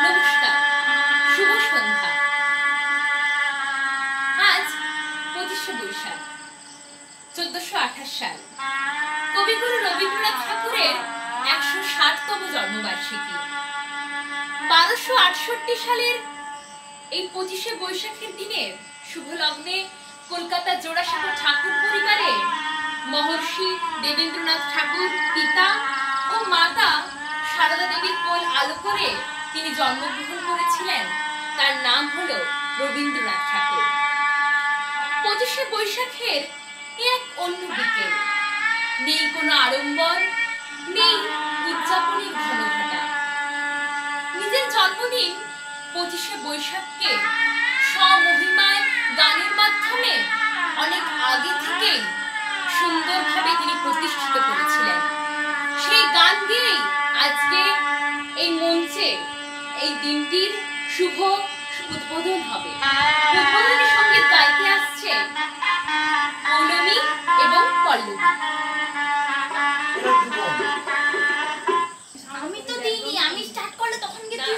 নমস্কার, শুভ সন্ধ্যা। আজ 25শে বৈশাখ 1428 সাল, কবিগুরু রবীন্দ্রনাথ ঠাকুরের 160তম জন্মবার্ষিকী। 1268 সালের এই 25শে বৈশাখের দিনের শুভ লগ্নে কলকাতা জোড়াসাঁকো ঠাকুর পরিবারে মহর্ষি দেবেন্দ্রনাথ ঠাকুর পিতা ও মাতা সারদা দেবীর কোল আলো করে তিনি জন্মগ্রহণ করেছিলেন। তার নাম হলো রবীন্দ্রনাথ ঠাকুর। 25শে বৈশাখের এক অন্য বিকেল, নেই কোনো আড়ম্বর, নেই উদযাপনের ঘনঘটা। নিজের জন্মদিন 25শে বৈশাখকে স্বমহিমায় গানের মাধ্যমে অনেক আগে থেকেই সুন্দরভাবে তিনি প্রতিষ্ঠিত করেছিলেন। সেই গান গেয়েই আজকে এই মঞ্চে এই দিনটির শুভ উদ্বোধন হবে। উদ্বোধনী সঙ্গীত গাইতে আসছে পৌলমী এবং পল্লবী। আমি তো দিইনি, আমি স্টার্ট করলে তখন কিন্তু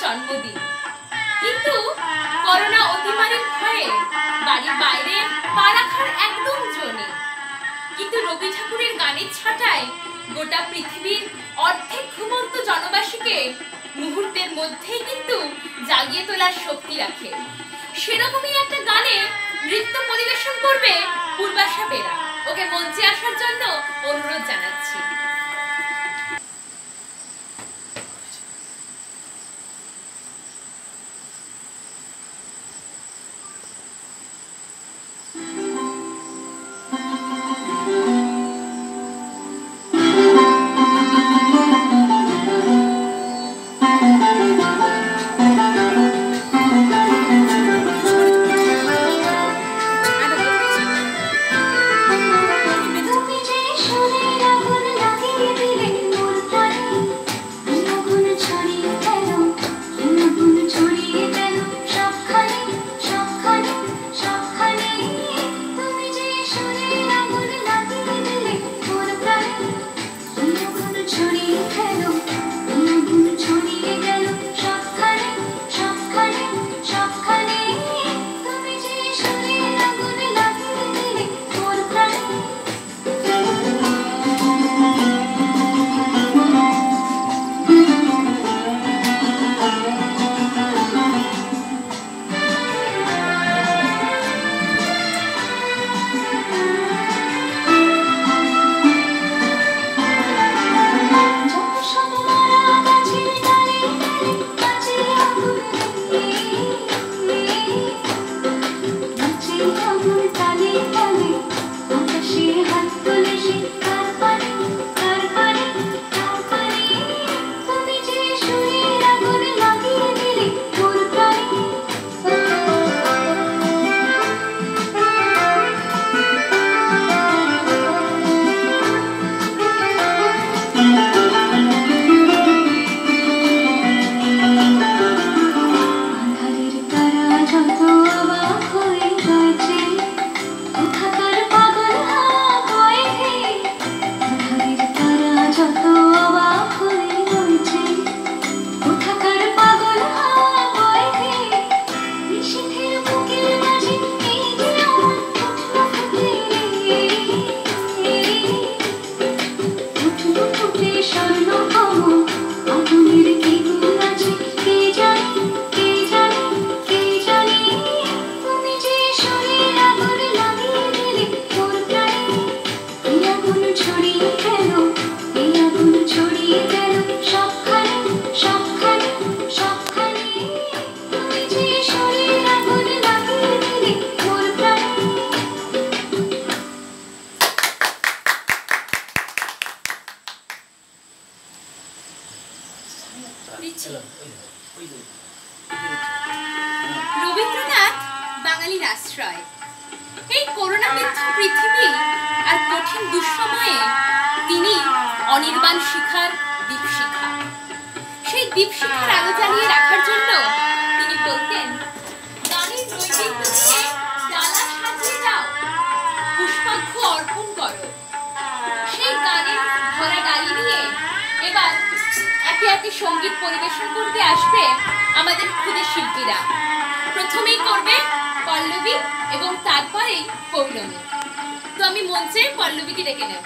জন্মদিন, কিন্তু করোনা অতিমারীর ভয়ে বাড়ির বাইরে পা রাখার একদম জোনে। কিন্তু রবি ঠাকুরের গানের ছাটায় গোটা পৃথিবীর অর্ধেক ঘুমন্ত জনবাসীকে মুহূর্তের মধ্যেই কিন্তু জাগিয়ে তোলার শক্তি রাখে। সেরকমই একটা গানে নৃত্য পরিবেশন করবে পূর্বাশা বেরা। ওকে মঞ্চে আসার জন্য অনুরোধ জানাচ্ছি। রবীন্দ্রনাথ বাঙালির আশ্রয়। এই করোনা বিদ্ধ পৃথিবী আর কঠিন দুঃসময়ে তিনি অনির্বাণ শিখার দীপশিখা। সেই দীপশিখার আলো জ্বালিয়ে রাখার জন্য তিনি বলতেন, গানের নৈবেদ্য দিয়ে ডালা সাজিয়ে দাও, পুষ্পার্ঘ্য অর্পণ করো। সেই গানের ভরা ডালি নিয়ে এবার একে একে সঙ্গীত পরিবেশন করতে আসবে আমাদের ক্ষুদে শিল্পীরা। প্রথমেই করবে পল্লবী এবং তারপরেই পৌলমী। তো আমি মঞ্চে পল্লবীকে ডেকে নেব।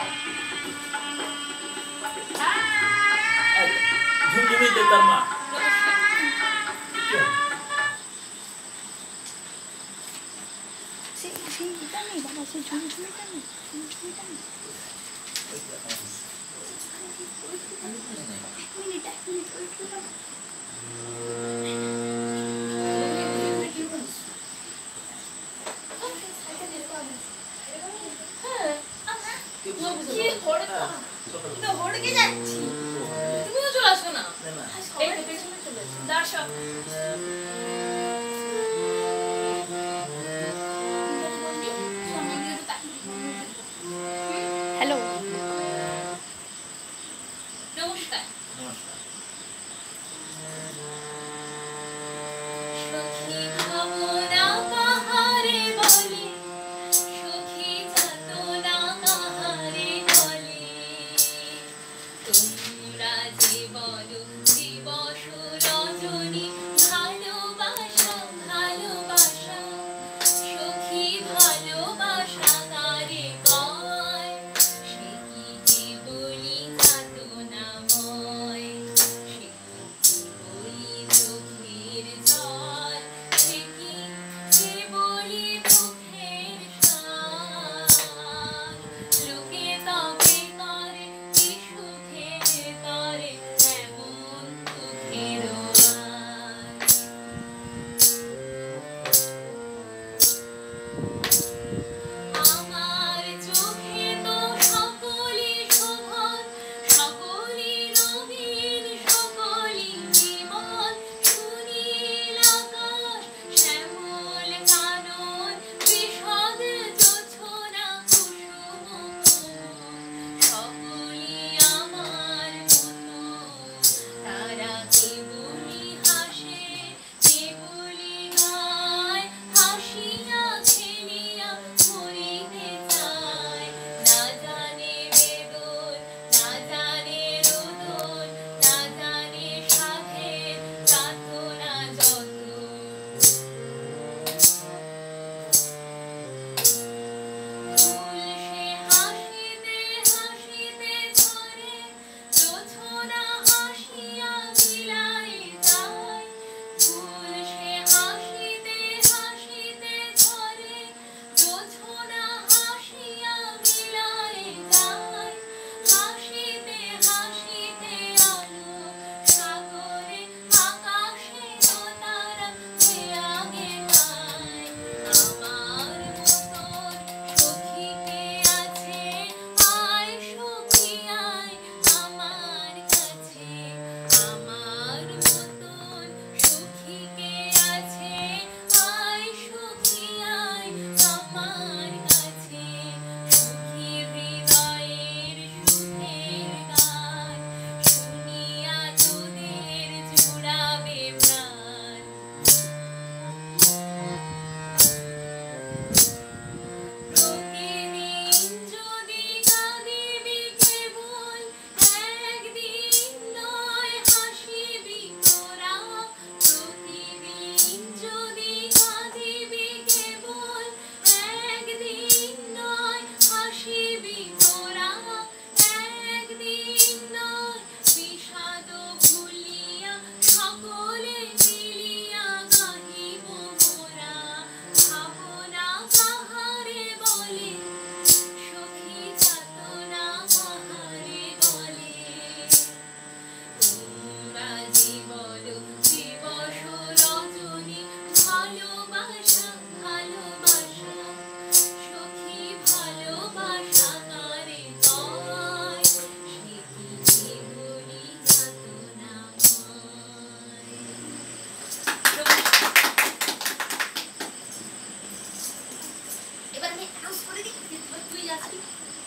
তুমিও চলে আসো না, দর্শক হ্যালো, নমস্কার। সখী ভাবনা কাহারে বলে, সখী যাতনা কাহারে বলে, তোমরা যে বলো দিবস রজনী ভালোবাসা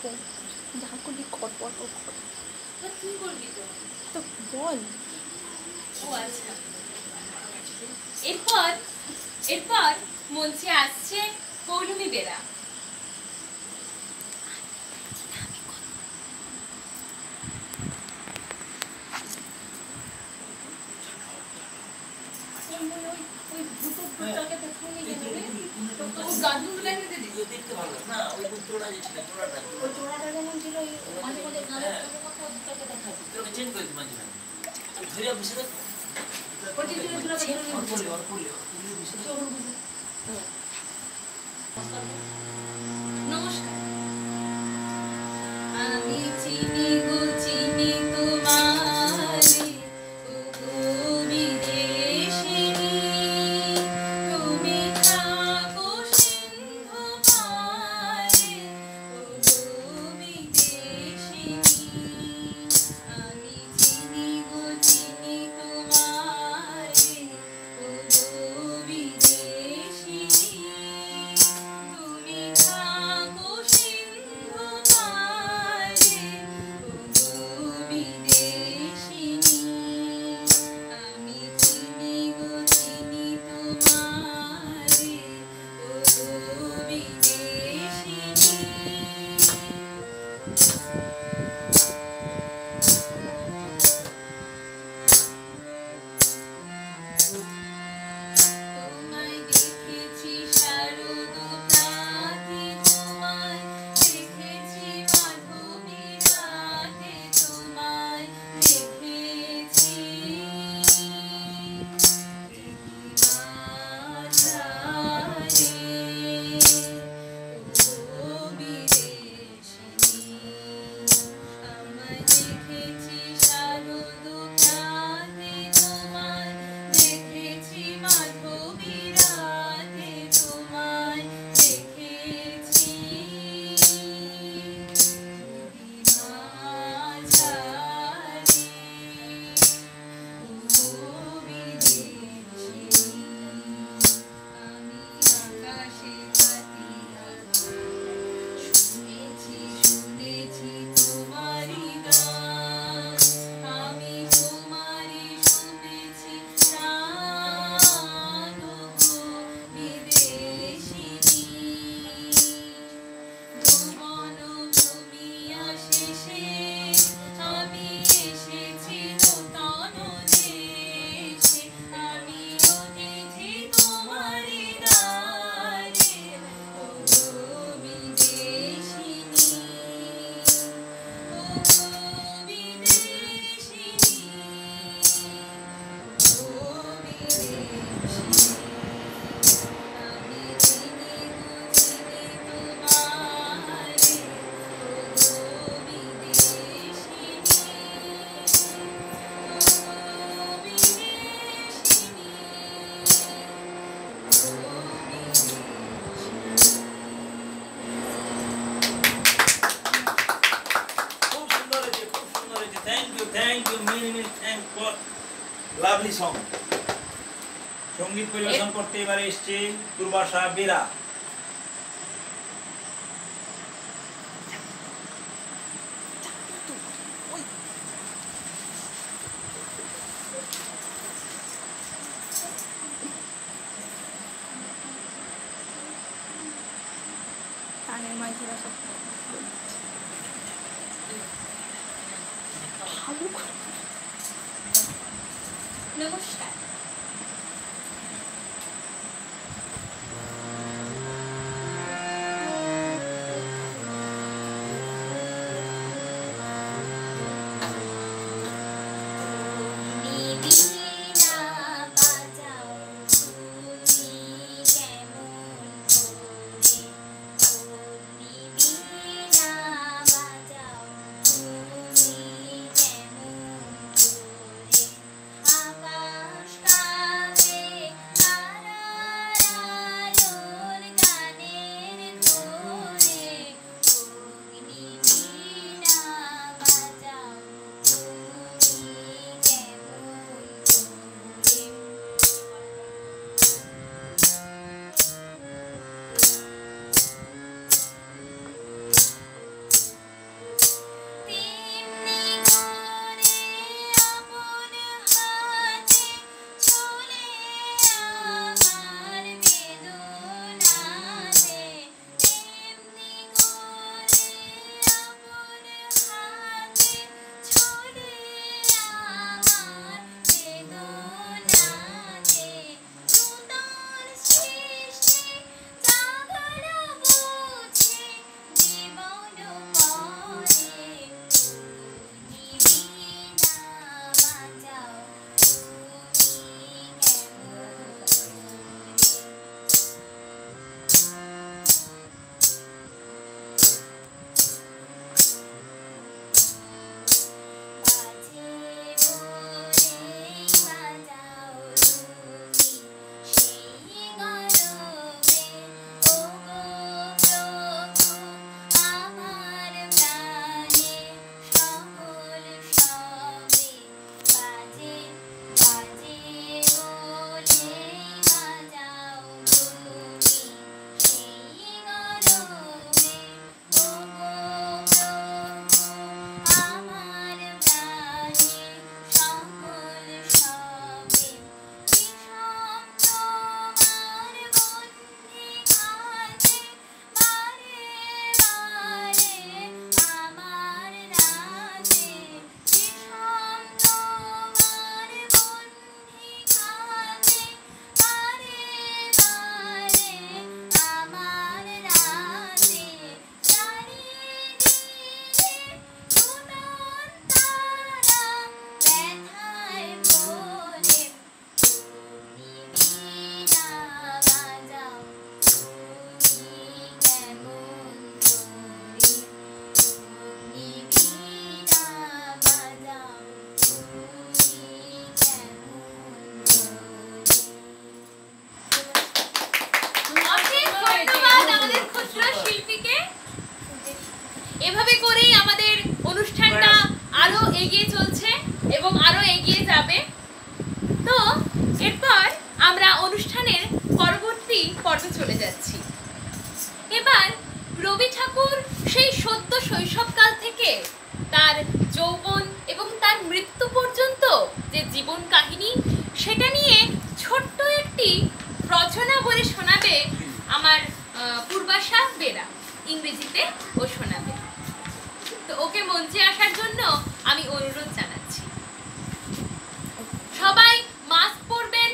যা করবি কর বল কি করবি তো বল। ও আচ্ছা, এরপর এরপর মঞ্চে আসছে পৌলমী বেরা। নমস্কার, আমি চিনি গো চিনি তোমারে, তুমি দেশিনী, তুমি থাকো সিন্ধু পারে, তুমি দেশিনী। আমি চিনি গো চিনি তোমারে, তুমি দেশিনী, তুমি থাকো সিন্ধু পারে, তুমি দেশিনী। আমি চিনি গো চিনি তোমারে, তুমি দেশিনী। তোমায় দেখেছি শারদ প্রাতে, তোমায় দেখেছি মাধবী রাতে, তোমায় দেখেছি মাঝারে, তুমি দেশিনী। আমায় দেখেছি শারদ প্রাতে, তোমায় দেখেছি মাধবী রাতে, তোমায় দেখেছি মাঝারে, তুমি দেশিনী। আমি আকাশে তাকিয়া শুনেছি শুনেছি তোমারি গান, আমি তোমারি শুনেছি প্রাণ গো বিদেশিনী। ভুবন ভূমিয়া শেষে আমি এসেছি নূতন দেশে, আমি অতিথি তোমারি দ্বারে, তুমি দেশিনী, তুমি দেশিনী, তুমি দেশিনী। আমি চিনি গো চিনি তোমারে, তুমি দেশিনী, তুমি দেশিনী, তুমি খুব সুন্দর হয়েছে, খুব সুন্দর হয়েছে। Thank you many many thank for lovely song. সঙ্গীত পরিবেশন করতে এবারে এসছে পূর্বাশা বেরা। কানের মাঝে সব ভালো করে। নমস্কার, বীণা বাজাও তুমি কেমন করে, বীণা বাজাও তুমি কেমন করে, আকাশ এভাবে করেই আমাদের অনুষ্ঠানটা আরো এগিয়ে চলছে এবং আরো এগিয়ে যাবে। তো এরপর আমরা অনুষ্ঠানের পরবর্তী পর্বে চলে যাচ্ছি। এবার রবি ঠাকুর সেই সদ্য শৈশবকাল থেকে তার যৌবন এবং তার মৃত্যু পর্যন্ত যে জীবন কাহিনী, সেটা নিয়ে ছোট্ট একটি রচনা বলে শোনাবে আমার পূর্বাশা বেরা, ইংরেজিতে ও শোনাবে। তো ওকে মঞ্চে আসার জন্য আমি অনুরোধ জানাচ্ছি। সবাই মাস্ক পরবেন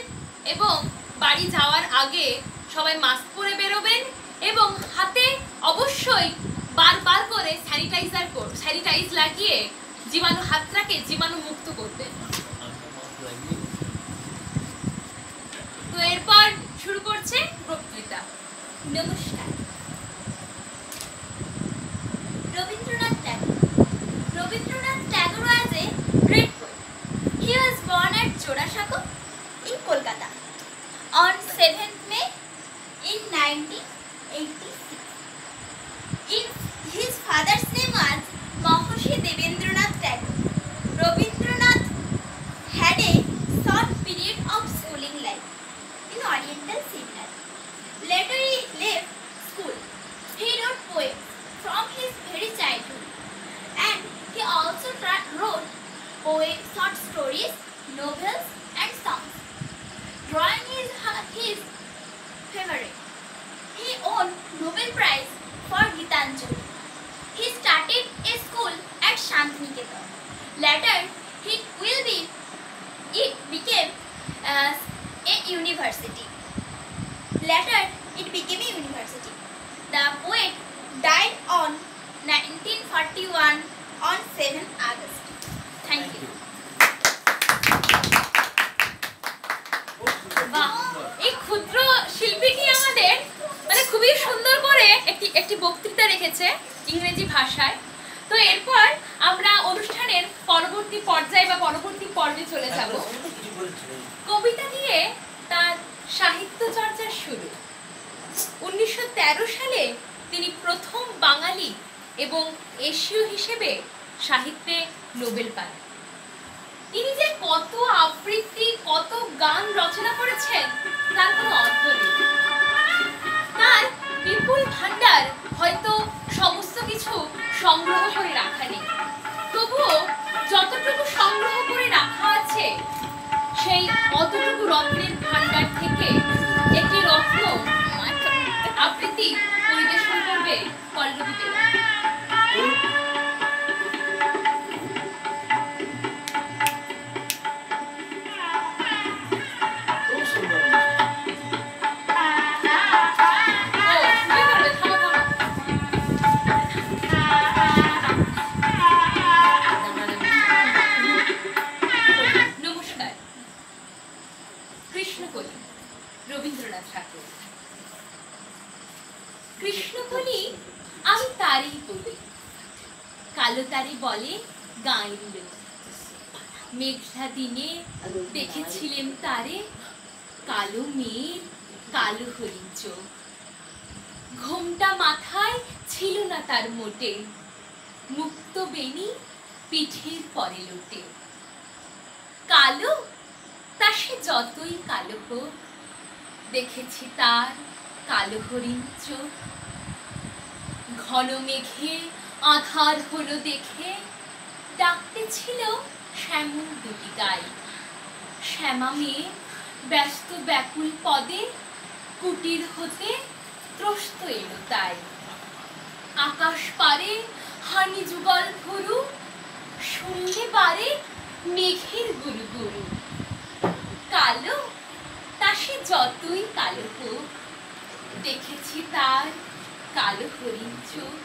এবং বাড়ি যাওয়ার আগে সবাই মাস্ক পরে বেরোবেন এবং হাতে অবশ্যই বারবার করে স্যানিটাইজ লাগিয়ে হাতটাকে জীবাণু মুক্ত করবেন। তো এরপর শুরু করছে বক্তৃতা। নমস্কার। Rabindranath Tagore. Rabindranath Tagore was a great poet. He was born at Jorashako in Kolkata on 7th May in 1986. His father's name was Maharishi Devendranath Tagore. Rabindranath had a short period of schooling life in Oriental Seminary. Later he left school. He wrote poems from his very childhood, and he also wrote poems, short stories, novels and songs. Drawing is his favorite. He won Nobel Prize for Gitanjali. He started a school at Shantiniketan. Later it became a university. The poet died on 1941 on 7th August. Thank you. বাহ, এই ক্ষুদ্র শিল্পীটি আমাদের খুবই সুন্দর করে একটি বক্তৃতা রেখেছে ইংরেজি ভাষায়। তো এরপর আমরা অনুষ্ঠানের পরবর্তী পর্যায়ে বা পরবর্তী পর্বে চলে যাব। কবিতা দিয়ে তার সাহিত্য চর্চার শুরু। 1913 সালে তিনি প্রথম বাঙালি এবং এশীয় হিসেবে সাহিত্যে নোবেল পান। তিনি যে কত আবৃত্তি, কত গান রচনা করেছেন তার কোনো অন্ত নেই। তার বিপুল ভান্ডার, হয়তো সমস্ত কিছু সংগ্রহ করে রাখা নেই, তবুও যতটুকু সংগ্রহ করে রাখা আছে সেই অতটুকু রত্নের ভান্ডার থেকে একটি রত্ন আবৃত্তি পরিবেশন করবে পল্লবী বেরা। নমস্কার। কৃষ্ণকলি, রবীন্দ্রনাথ ঠাকুর। কৃষ্ণকলি আমি তারই বলি, কালো তারে বলে গাঁয়ের লোক। মেঘলা দিনে দেখেছিলেন তারে, কালো মেঘ, কালো হরিণ চোখ। ঘোমটা মাথায় ছিল না তার মোটে, মুক্ত বেনি পিঠের পরে লোটে। কালো তা সে যতই কালো হোক, দেখেছি তার কালো হরিণ চোখ। ঘন মেঘে আধার হলো দেখে, ডাকতে ছিল শ্যামল দুটি গাই। শ্যামা মেয়ে ব্যস্ত ব্যাকুল পদে, কুটির হতে ত্রস্ত এলো তাই। আকাশ পারে হানি যুগল ভরু, শুনলে পারে মেঘের গুরু গুরু। কালো তা সে যতই কালো হোক, দেখেছি তার কালো হরিণ চোখ।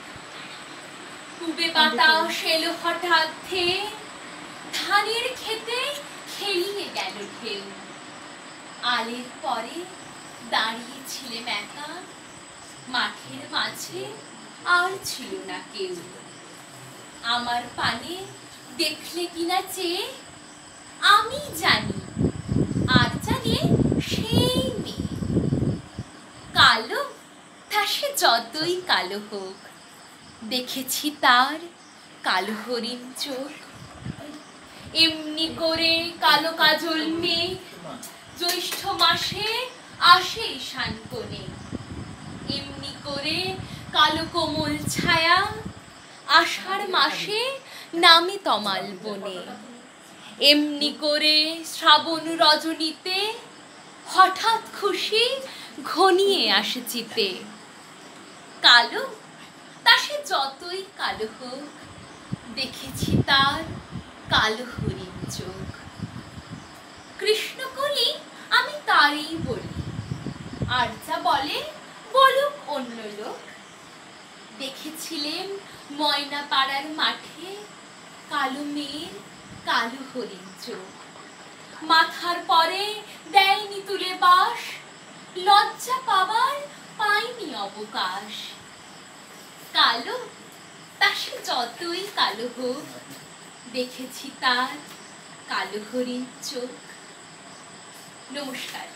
কুবে বাতাস এলো হঠাৎ ধেয়ে, ধানের খেতে খেলিয়ে গেল ঢেউ। আলের পরে দাঁড়িয়েছিলেম একা, মাঠের মাঝে আর ছিল না কেউ। আমার পানে দেখলে কিনা চেয়ে, আমি জানি আর জানে সেই মেয়ে। কালো তা সে যতই কালো হোক, দেখেছি তার কালো হরিণ চোখ। এমনি করে কালো কাজল মেঘ জ্যৈষ্ঠ মাসে আসে ঈশান কোণে। এমনি করে কালো কোমল ছায়া আষাঢ় মাসে নামে তমাল বনে। এমনি করে শ্রাবণ রজনীতে হঠাৎ খুশি ঘনিয়ে আসে চিতে। কালো তা সে যতই কালো হোক, দেখেছি তার কালো হরিণ চোখ। কৃষ্ণকলি আমি তারই বলি, আর যা বলে বলুক অন্য লোক। দেখেছিলেন ময়না পাড়ার মাঠে কালো মেয়ের কালো হরিণ চোখ। মাথার পরে দেয়নি তুলে বাস, লজ্জা পাবার পাইনি অবকাশ। কালো তা সে যতই কালো হোক, দেখেছি তার কালো হরিণ চোখ। নমস্কার।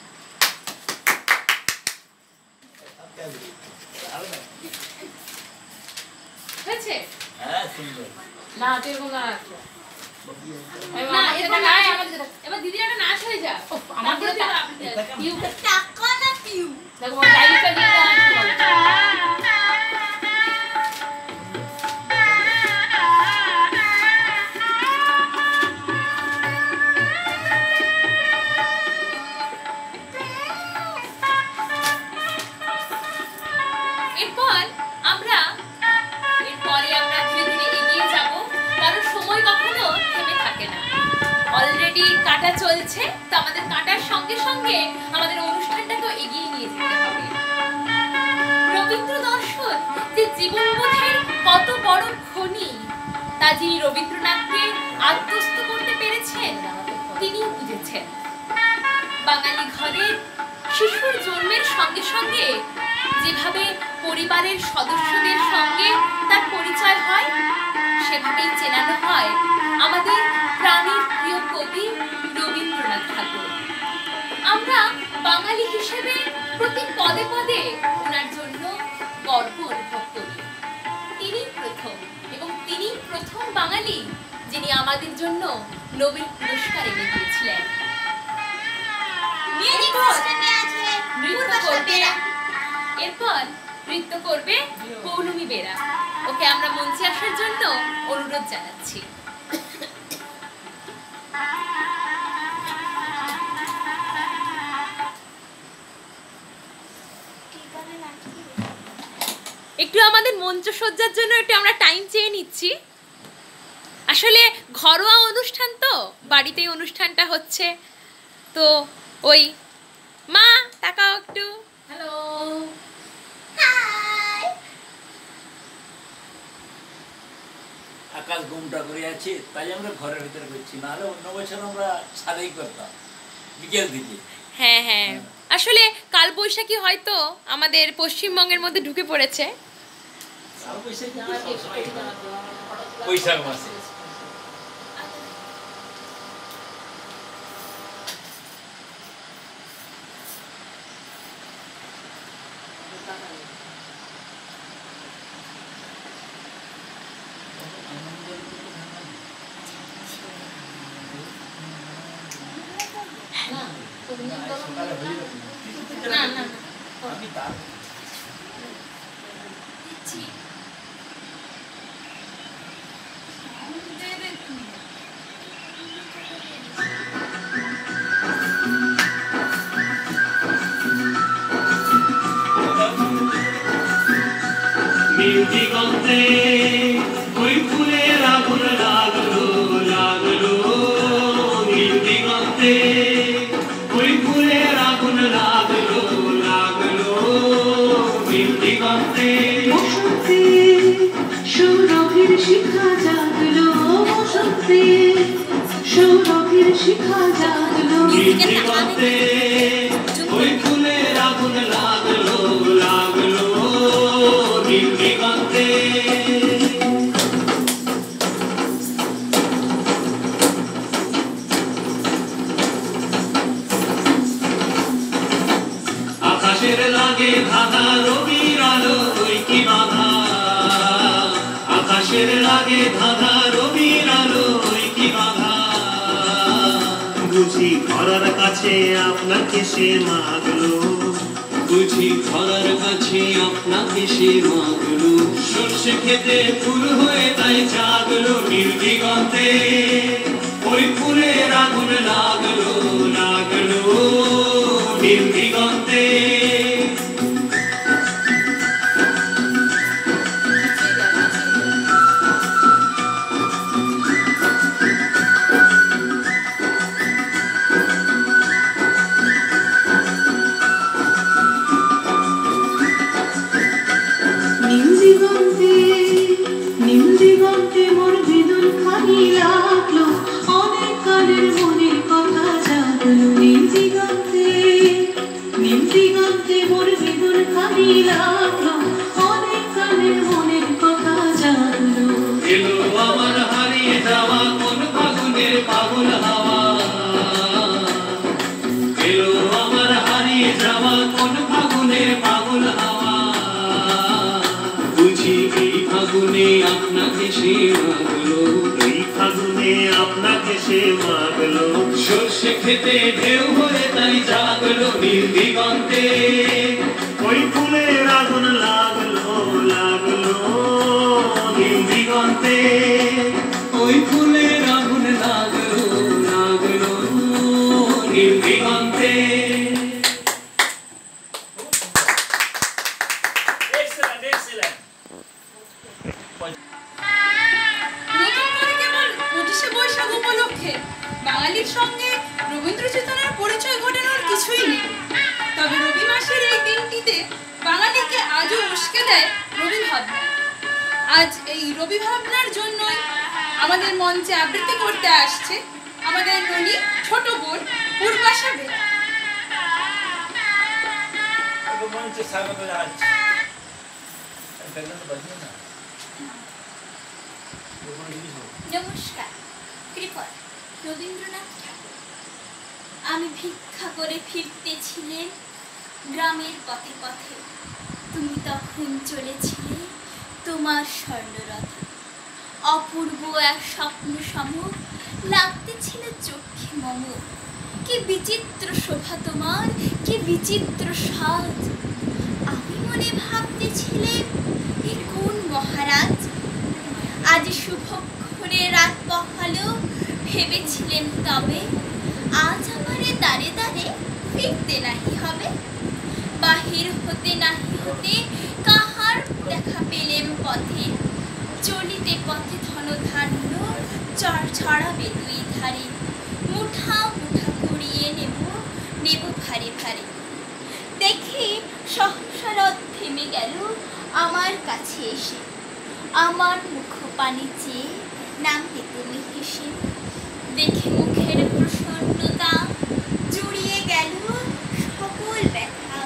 হয়েছে? হ্যাঁ, সুন্দর। না এরকম না, এটা না, এবার দিদি একটা নাচ হয়ে যা। আমার টাকা না পিউ দেখো ডাইরিটা লিখে আছে। এরপরে আমরা ধীরে ধীরে এগিয়ে যাব, কারণ সময় কখনো থেমে থাকে না। অলরেডি কাটা চলছে, তো আমাদের কাটার সঙ্গে সঙ্গে আমাদের অনুষ্ঠানটাকেও এগিয়ে নিয়ে যেতে হবে। রবীন্দ্র দর্শন যে জীবনবোধের কত বড় খনি, তা যিনি রবীন্দ্রনাথকে আত্মস্থ করতে পেরেছেন তিনি বুঝেছেন। বাঙালি ঘরের শিশুর জন্মের সঙ্গে সঙ্গে যেভাবে পরিবারের সদস্যদের সঙ্গে তার পরিচয় হয়, সেভাবেই চেনানো হয় আমাদের প্রাণের প্রিয় কবি রবীন্দ্রনাথ ঠাকুর। আমরা বাঙালি হিসেবে প্রতি পদে পদে ওনার জন্য গর্ব অনুভব করি। তিনি প্রথম, এবং তিনি প্রথম বাঙালি যিনি আমাদের জন্য নোবেল পুরস্কার এনে দিয়েছিলেন। এরপর নৃত্য করবে পৌলমী বেরা। ওকে আমরা মঞ্চে আসার জন্য অনুরোধ জানাচ্ছি। একটু আমাদের মঞ্চসজ্জার জন্য একটু আমরা টাইম চেয়ে নিচ্ছি। আসলে ঘরোয়া অনুষ্ঠান তো, বাড়িতেই অনুষ্ঠানটা হচ্ছে, তো ওই মা তাকাও একটু। হ্যালো, আকাশ ঘুমটা করে আছে, তাই আমরা ঘরের ভিতরে করছি, নাহলে অন্য বছর আমরা ছাদেই করতাম বিকেল দিকে। হ্যাঁ হ্যাঁ, আসলে কাল বৈশাখী হয়তো আমাদের পশ্চিমবঙ্গের মধ্যে ঢুকে পড়েছে। বৈশাখ মাসে না না আমি তার দিগন্তে ওই ফুলের আগুন লাগলো লাগলো, নীল দিগন্তে ওই ফুলের আগুন লাগলো লাগলো, নীল দিগন্তে বসন্তে সৌরভের শিখা জাগলো, বসন্তে সৌরভের শিখা জাগলো, নীল দিগন্তে ওই ফুলের আগুন লাগলো লাগলো, নীল দিগন্তে আকাশের লাগে ধাঁধা, রবির আলো ওই কি বাধা, ধাঁধা রবির আলোয় কি বাধা বুঝি ধরার কাছে আপনাকে সে মাগলো বুঝি ধরার কাছে আপনাকে সে মাগলো সর্ষে খেতে ফুল হয়ে তাই জাগলো নির্দিগন্তে ওই ফুলের আগুন লাগলো লাগলো নির্দিগন্তে নিমদিগন্তে মোর বিদুর খানি লাগলো অনেক কালের মনের কথা জাগলো নিমদিগন্তে মোর বিদুর খানি লাগলো অনেক কালের মনের কথা জাগলো এলো আমার হারিয়ে যাওয়া কোন ফাগুনের পাগল হাওয়া এলো আমার হারিয়ে যাওয়া কোন ফাগুনের পাগল হাওয়া বুঝি এই ফাগুনে আপনাকে সে মাগলো এই ফাগুনে আপনাকে সে মাগলো সর্ষে খেতে ঢেউ হয়ে তাই জাগলো নির্দিগন্তে ওই ফুলের আগুন লাগলো লাগলো নির্দিগন্তে ওই ফুলের আগুন লাগলো লাগলো নির্দিগন্তে Excellent, excellent. নতুন করে কেবল 25শে বৈশাখ উপলক্ষে বাঙালির সঙ্গে রবীন্দ্র চেতনার পরিচয় ঘটানোর কিছুই নেই। তবে রবি মাসের এই দিনটিতে বাঙালিকে আজও উস্কে দেয় রবি ভাবনা। আজ এই রবি ভাবনার জন্যই আমাদের মঞ্চে আবৃত্তি করতে আসছে আমাদের রনি ছোট বোন পূর্বাশা বেরা। মঞ্চে স্বাগত জানাচ্ছি। নমস্কার। কৃপা রবীন্দ্রনাথ ঠাকুর। আমি ভিক্ষা করে ফিরতেছিলেন গ্রামের পথে পথে, তুমি তখন চলেছিলে তোমার স্বর্ণরথে। অপূর্ব এক স্বপ্ন সম লাগতেছিল চোখে মম। কি বিচিত্র শোভা তোমার, কি বিচিত্র সাজ। আমি মনে ভাবতেছিলেন এ কোন মহারাজ। আজ শুভক্ষণে রাত পহালো, ভেবেছিলেন তবে আজ আমারে দাঁড়ে দাঁড়ে ফিরতে নাহি হবে। বাহির হতে নাহি হতে কাহার দেখা পেলেম পথে। চলিতে পথে ধন ধান্য ছড়াবে দুই ধারে। মুঠা মুঠা কুড়িয়ে নেব ভারে ভারে। দেখি সহসা রথ থেমে গেল আমার কাছে এসে। আমার মুখ পানি চেয়ে নামলে তুমি হেসে। দেখে মুখের প্রসন্নতা জুড়িয়ে গেল সকল ব্যথা।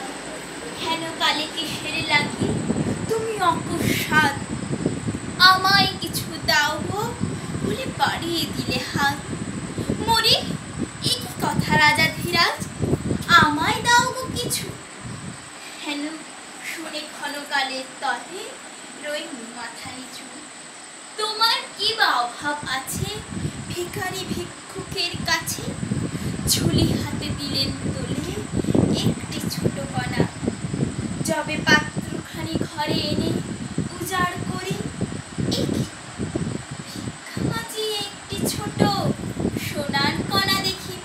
হেন কালে কিসের লাগি তুমি অকস্মাৎ আমায় কিছু দাও গো বলে বাড়িয়ে দিলে হাত। মরি এ কি কথা রাজা ধীরাজ, আমায় দাও গো কিছু। হেন শুনে ক্ষণকালের তলে রইল মাথা নিচু। তোমার কি বা অভাব আছে ভিখারি ভিক্ষুকের কাছে। ঝুলি হাতে দিলেন তোলে একটি ছোট কণা। যবে পাত্রখানি ঘরে এনে উজাড় করে, এ কি ভিক্ষা মাজিয়ে একটি ছোট সোনার কণা দেখি।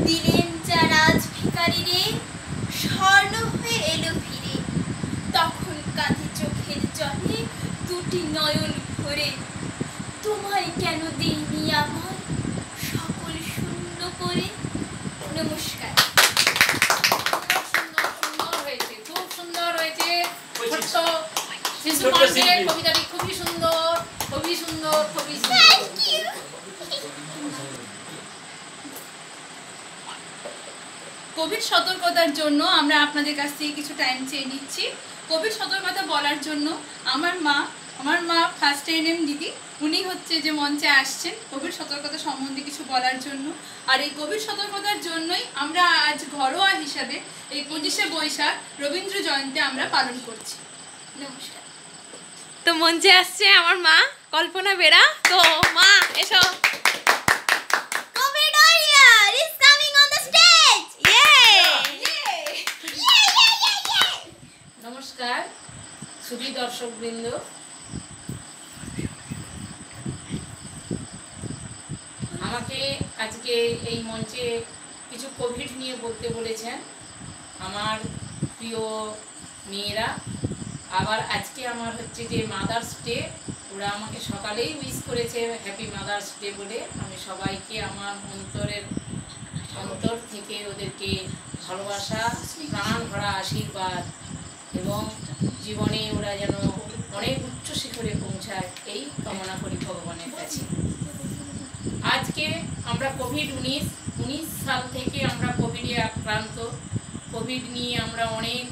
দিলেন যা রাজ ভিখারি রে, স্বর্ণ হয়ে এলো ফিরে। তখন কাঁধে চোখের জলে দুটি নয়ন ভরে। তোমায় কেন দিইনি আমার সকল শূন্য করে। নমস্কার। সুন্দর হয়েছে, খুব সুন্দর হয়েছে। ছোট্ট শিশু ছোট্ট কণ্ঠে শিল্পী। কবিতাটি খুবই সুন্দর, খুবই সুন্দর, খুবই সুন্দর। Thank you. কোভিড সতর্কতার জন্য আমরা আপনাদের কাছ থেকে কিছু টাইম চেয়ে নিচ্ছি। কোভিড সতর্কতা বলার জন্য আমার মা ফার্স্ট এএনএম দিদি, উনি হচ্ছে যে মঞ্চে আসছেন কোভিড সতর্কতা সম্বন্ধে কিছু বলার জন্য। আর এই কোভিড সতর্কতার জন্যই আমরা আজ ঘরোয়া হিসাবে এই 25শে বৈশাখ রবীন্দ্র জয়ন্তী আমরা পালন করছি। নমস্কার। তো মঞ্চে আসছে আমার মা কল্পনা বেরা। তো মা এসো। COVID warrior is coming on the stage. নমস্কার সুধী দর্শকবৃন্দ, আমাকে আজকে এই মঞ্চে কিছু কোভিড নিয়ে বলতে বলেছেন আমার প্রিয় মেয়েরা। আবার আজকে আমার হচ্ছে যে মাদার্স ডে, ওরা আমাকে সকালেই উইশ করেছে হ্যাপি মাদার্স ডে বলে। আমি সবাইকে আমার অন্তর থেকে ওদেরকে ভালোবাসা, প্রাণ ভরা আশীর্বাদ এবং জীবনে ওরা যেন অনেক উচ্চ শিখরে পৌঁছায় এই কামনা করি ভগবানের কাছে। আজকে আমরা কোভিড-19 সাল থেকে আমরা কোভিডে আক্রান্ত। কোভিড নিয়ে আমরা অনেক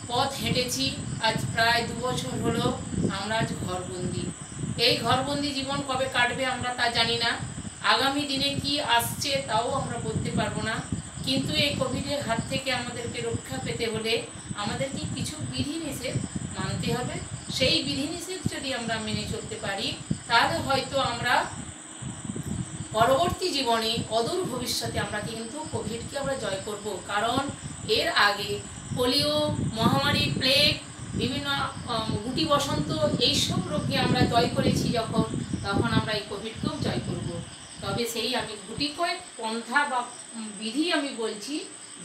পথ হেঁটেছি। আজ প্রায় 2 বছর হলো আমরা আজ ঘরবন্দি। এই ঘরবন্দি জীবন কবে কাটবে আমরা তা জানি না, আগামী দিনে কি আসছে তাও আমরা বলতে পারবো না। কিন্তু এই কোভিডের হাত থেকে আমাদেরকে রক্ষা পেতে হলে আমাদেরকে কিছু বিধিনিষেধ মানতে হবে। সেই বিধিনিষেধ যদি আমরা মেনে চলতে পারি তাহলে হয়তো আমরা পরবর্তী জীবনে অদূর ভবিষ্যতে আমরা কিন্তু কোভিডকে আমরা জয় করব। কারণ এর আগে পোলিও মহামারী, প্লেগ, বিভিন্ন গুটি বসন্ত এইসব রোগকে আমরা জয় করেছি তখন আমরা এই কোভিডকেও জয় করব। তবে সেই আমি গুটি কয়েক পন্থা বা বিধি আমি বলছি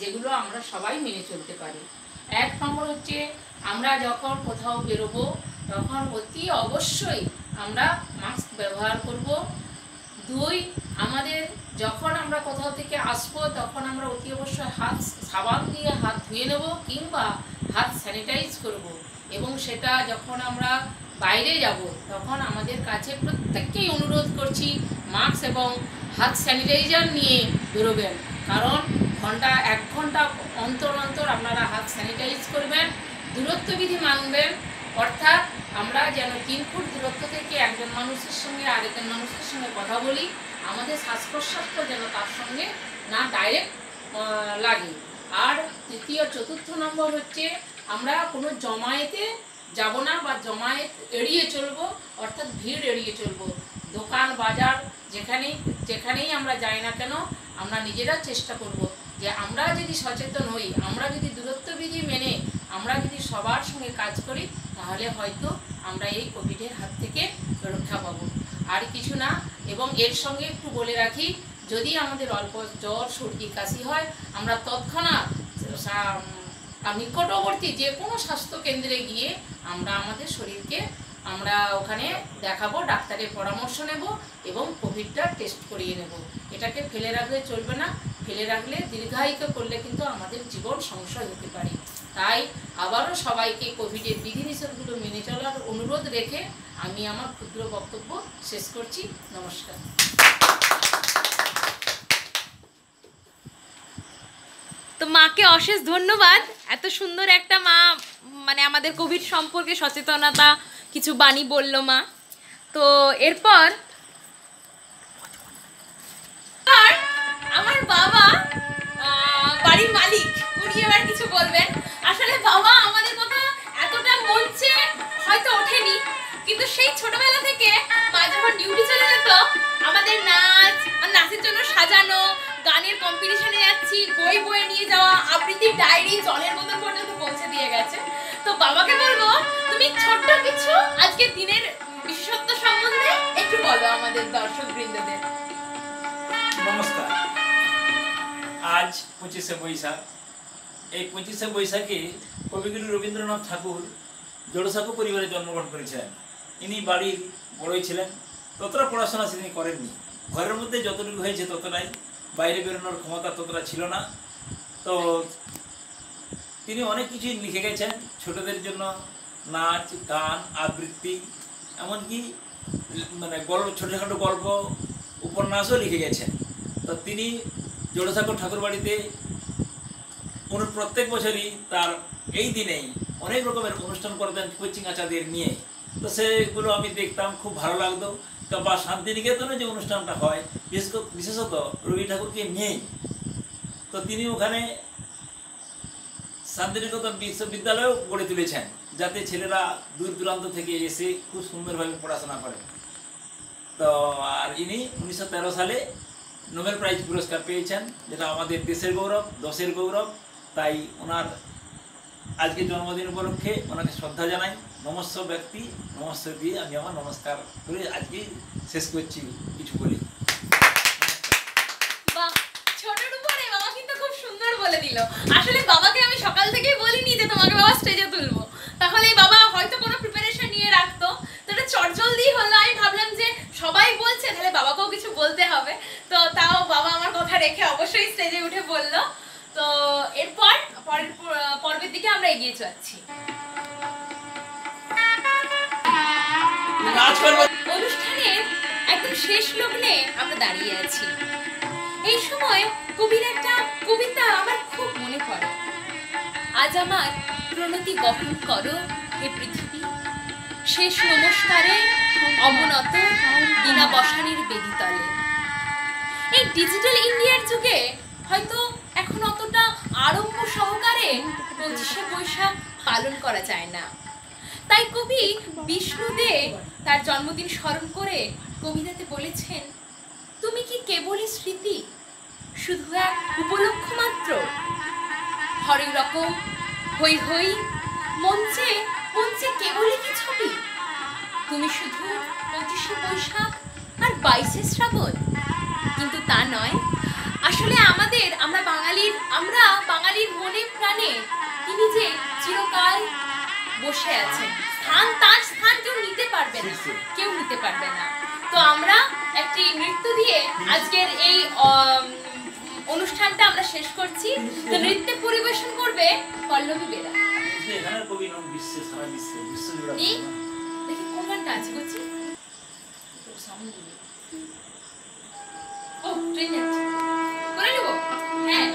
যেগুলো আমরা সবাই মেনে চলতে পারি। 1 নম্বর হচ্ছে আমরা যখন কোথাও বেরোবো তখন অতি অবশ্যই আমরা মাস্ক ব্যবহার করব। 2, আমাদের যখন আমরা কোথাও থেকে আসবো তখন আমরা অতি অবশ্যই হাত সাবান দিয়ে হাত ধুয়ে নেব কিংবা হাত স্যানিটাইজ করব। এবং সেটা যখন আমরা বাইরে যাব তখন আমাদের কাছে প্রত্যেককেই অনুরোধ করছি মাস্ক এবং হাত স্যানিটাইজার নিয়ে বেরোবেন। কারণ 1 ঘন্টা অন্তর অন্তর আপনারা হাত স্যানিটাইজ করবেন, দূরত্ববিধি মানবেন। অর্থাৎ আমরা যেন 3 ফুট দূরত্ব থেকে একজন মানুষের সঙ্গে আরেকজন মানুষের সঙ্গে কথা বলি, আমাদের শ্বাস প্রশ্বাসটা যেন তার সঙ্গে না ডাইরেক্ট লাগে। আর 3, 4 নম্বর হচ্ছে আমরা কোনো জমায়েতে যাব না বা জমায়েত এড়িয়ে চলবো, অর্থাৎ ভিড় এড়িয়ে চলবো। দোকান বাজার যেখানেই আমরা যাই না কেন আমরা নিজেরা চেষ্টা করব যে আমরা যদি সচেতন হই, আমরা যদি দূরত্ববিধি মেনে আমরা যদি সবার সঙ্গে কাজ করি তাহলে হয়তো আমরা এই কোভিডের হাত থেকে রক্ষা পাবো, আর কিছু না। এবং এর সঙ্গে একটু বলে রাখি, যদি আমাদের অল্প জ্বর সর্দি কাশি হয় আমরা তৎক্ষণাৎ নিকটবর্তী যে কোনো স্বাস্থ্যকেন্দ্রে গিয়ে আমরা আমাদের শরীরকে আমরা ওখানে দেখাবো, ডাক্তারের পরামর্শ নেব এবং কোভিডটা টেস্ট করিয়ে নেব। এটাকে ফেলে রাখলে চলবে না, ফেলে রাখলে দীর্ঘায়িত করলে কিন্তু আমাদের জীবন সংশয় হতে পারে। তাই আবারও সবাইকে কোভিডের বিধিনিষেধগুলো মেনে চলার অনুরোধ রেখে আমি আমার ক্ষুদ্র বক্তব্য শেষ করছি। নমস্কার। তো মাকে অশেষ ধন্যবাদ, এত সুন্দর একটা মা মানে আমাদের কোভিড সম্পর্কে সচেতনতা কিছু বাণী বলল মা। তো এরপর আমার বাবা বাড়ির মালিক, উনি এবার কিছু বলবেন। আসলে বাবা আমাদের কথা এতটা মঞ্চে হয়তো ওঠেনি, কিন্তু সেই ছোটবেলা থেকে মা যখন ডিউটি চলে যেত আমাদের নাচের জন্য সাজানো, গানের কম্পিটিশনে যাচ্ছি, বই বয়ে নিয়ে যাওয়া, আবৃত্তির ডায়েরি, জলের বোতল পর্যন্ত পৌঁছে দিয়ে গেছে। তো বাবাকে বলবো তুমি ছোট্ট কিছু আজকের দিনের বিশেষত্ব সম্বন্ধে একটু বলো আমাদের দর্শক বৃন্দদের। নমস্কার। আজ 25শে বৈশাখ। এই 25শে বৈশাখে কবিগুরু রবীন্দ্রনাথ ঠাকুর জোড়সাঁকো পরিবারে জন্মগ্রহণ করেছিলেন। ইনি বাড়ির বড়ই ছিলেন, ততটা পড়াশোনা তিনি করেননি। ঘরের মধ্যে যতটুকু হয়েছে ততটাই, বাইরে বেরোনোর ক্ষমতা ততটা ছিল না। তো তিনি অনেক কিছুই লিখে গেছেন ছোটদের জন্য, নাচ, গান, আবৃত্তি, এমনকি মানে ছোটোখাটো গল্প, উপন্যাসও লিখে গেছেন। তো তিনি জোড়সাঁকো ঠাকুর বাড়িতে প্রত্যেক বছরই তার এই দিনেই অনেক রকমের অনুষ্ঠান করতেন কোচিং আচাদের নিয়ে। তো সেগুলো আমি দেখতাম, খুব ভালো লাগতো। তো বা শান্তিনিকেতনে যে অনুষ্ঠানটা হয় বিশেষত রবি ঠাকুরকে নিয়েই, তো তিনি ওখানে শান্তিনিকেতন বিশ্ববিদ্যালয়েও গড়ে তুলেছেন, যাতে ছেলেরা দূর দূরান্ত থেকে এসে খুব সুন্দরভাবে পড়াশোনা করে। তো আর ইনি 1913 সালে নোবেল প্রাইজ পুরস্কার পেয়েছেন, যেটা আমাদের দেশের গৌরব, দশের গৌরব। তাই ওনার আজকে জন্মদিন উপলক্ষে ওনাকে শ্রদ্ধা জানাই। নমস্য ব্যক্তি, নমস্য দিয়ে আমি আমার নমস্কার করে আজকে শেষ করছি কিছু বলি। বাহ, ছোটর উপরে বাবা কিন্তু খুব সুন্দর বলে দিল। আসলে বাবাকে আমি সকাল থেকেই বলিনি যে তোমাকে বাবা স্টেজে তুলবো, তাহলে বাবা হয়তো কোনো প্রিপারেশন নিয়ে রাখতো। তো এটা চটজলদি হলো, আমি ভাবলাম যে সবাই বলছে তাহলে বাবাকেও কিছু বলতে হবে। তো তাও বাবা আমার কথা রেখে অবশ্যই স্টেজে উঠে বললো। তো এরপর পর্বের দিকে আমরা এগিয়ে যাচ্ছি। অনুষ্ঠানের একদম শেষ লগ্নে আমরা দাঁড়িয়ে আছি। এই সময় কবির একটা কবিতা আমার খুব মনে পড়ে। আজ আমার প্রণতি গহন করো হে পৃথিবী, শেষ নমস্কারে অবনত দিনা বসানির বেদিতলে। এই ডিজিটাল ইন্ডিয়ার যুগে হয়তো এখন অতটা আড়ম্ব সহকারে 25শে বৈশাখ পালন করা যায় না। তাই কবি বিষ্ণু দে তার জন্মদিন স্মরণ করে কবিতাতে বলেছেন, তুমি কি কেবলই স্মৃতি, শুধু এক উপলক্ষ মাত্র, হরেক রকম হই হই মঞ্চে মঞ্চে কেবলই কি ছবি, তুমি শুধু 25শে বৈশাখ আর 22শে শ্রাবণ। কিন্তু তা নয়, আসলে আমরা বাঙালির মনে প্রাণে তিনি যে চিরকাল বসে আছেন। তার স্থান কেউ নিতে পারবে না। তো আমরা একটি নৃত্য দিয়ে আজকের এই অনুষ্ঠানটা আমরা শেষ করছি। তো নৃত্যে পরিবেশন করবে পল্লবী বেরা। দেখি কোন গানটা আছে করছি। ও ট্রেন যাচ্ছে, করে নেবো। হ্যাঁ,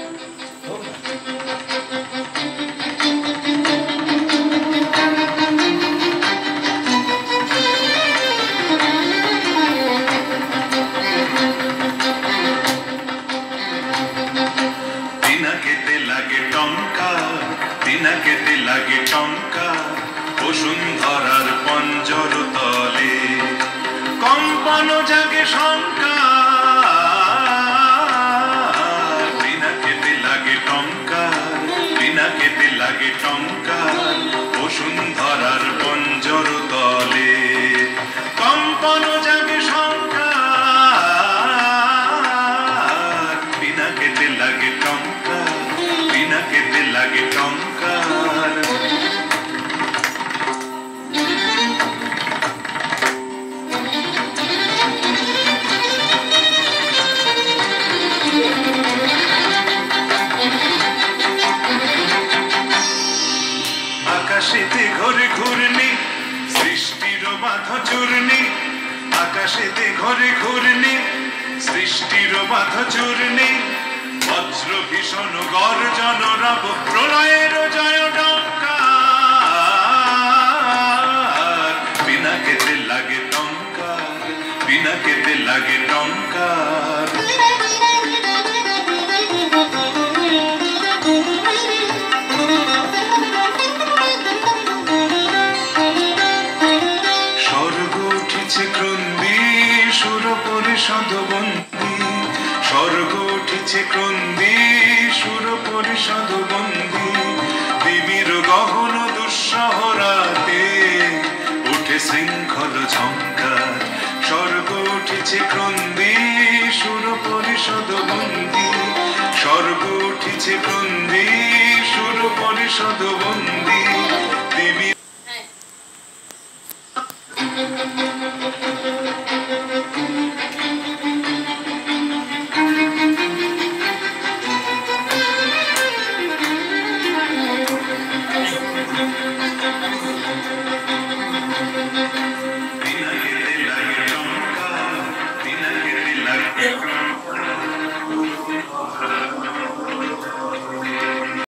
দিনাকেতে লাগে টঙ্কা বসুন্ধরার পঞ্জর তলে, কম্পন জাগে শঙ্কা। দিনাকেতে লাগে টঙ্কা, দিনাকেতে লাগে টঙ্কা বসুন্ধরার পঞ্জর তলে, কম্পন জাগে শঙ্কা। দিনাকেতে লাগে টঙ্কা, দিনাকেতে লাগে টঙ্কার। আকাশেতে ঘরে ঘূর্ণি সৃষ্টির বাধা চূর্ণি, আকাশেতে ঘরে ঘূর্ণি সৃষ্টির বাধা চূর্ণি, বজ্র ভীষণ গর্জন রব প্রলয়ের জয় টঙ্কার। বিনাকেতে লাগে টঙ্কার, বিনাকেতে লাগে টঙ্কার। স্বর্গ উঠেছে ক্রন্দী সুর পরিষদ বন্দী, স্বর্গ উঠেছে ক্রন্দী সুর পরিষদ বন্দী, দিবির গহন দুঃসহ রাতে উঠে শৃঙ্খল ঝঙ্কার। স্বর্গ উঠেছে ক্রন্দী সুর পরিষদ বন্দী, স্বর্গ উঠেছে ক্রন্দী সুর পরিষদ বন্দী,